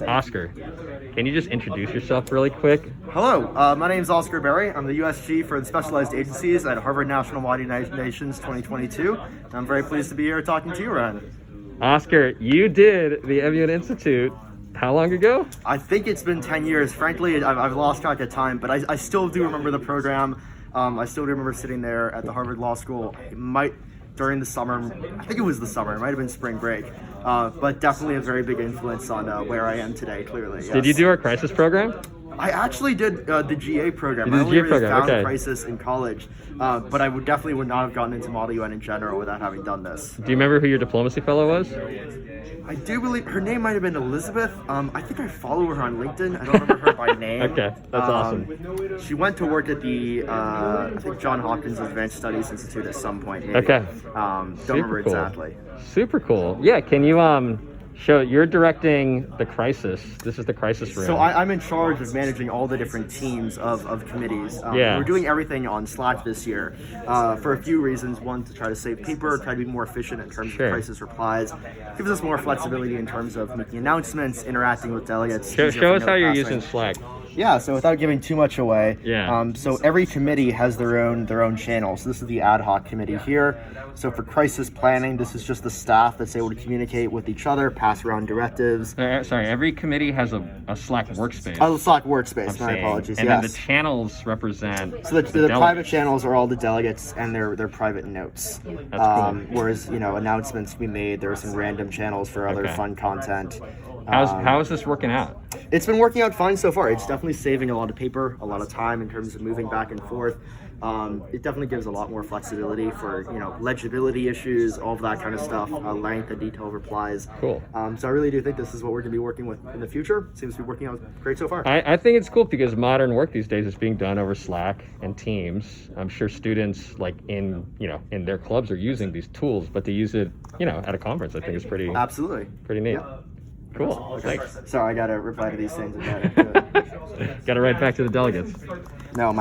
Oscar, can you just introduce yourself really quick? Hello, my name is Oscar Berry. I'm the USG for the Specialized Agencies at Harvard National Body Nations 2022. And I'm very pleased to be here talking to you, Ryan. Oscar, you did the Evian Institute how long ago? I think it's been 10 years. Frankly, I've lost track of time, but I still do remember the program. I still do remember sitting there at the Harvard Law School. During the summer, I think it was the summer, it might have been spring break, but definitely a very big influence on where I am today, clearly. Yes. Did you do our crisis program? I actually did the GA program. You did I only GA really program, found okay. crisis in college, but I definitely would not have gotten into Model UN in general without having done this. Do you remember who your diplomacy fellow was? I do believe her name might have been Elizabeth. I think I follow her on LinkedIn. I don't remember her by name. Okay, that's awesome. She went to work at the, I think, Johns Hopkins Advanced Studies Institute at some point. Maybe. Okay. Don't remember cool. exactly. Super cool. Yeah, can you you're directing the crisis. This is the crisis room. So I'm in charge of managing all the different teams of committees. Yeah. We're doing everything on Slack this year for a few reasons. One, to try to save paper, try to be more efficient in terms of crisis replies. Gives us more flexibility in terms of making announcements, interacting with delegates. Show us how you're using Slack. Yeah, so without giving too much away, Yeah. So every committee has their own channel. So this is the ad hoc committee here. So for crisis planning, this is just the staff that's able to communicate with each other, pass around directives. Sorry, every committee has a Slack workspace. Oh, Slack workspace. My apologies. And yes. then the channels represent. So the private channels are all the delegates and their private notes. That's cool. Whereas announcements we made, there are some random channels for other fun content. How is this working out? It's been working out fine so far. It's definitely saving a lot of paper, a lot of time in terms of moving back and forth. It definitely gives a lot more flexibility for legibility issues, all of that kind of stuff, length and detail of replies. Cool. So I really do think this is what we're going to be working with in the future. Seems to be working out great so far. I think it's cool because modern work these days is being done over Slack and Teams. I'm sure students in their clubs are using these tools, but to use it at a conference, I think is pretty neat. Yeah. Cool. Thanks. Sorry, I got to reply to these things. Got to write back to the delegates. No, my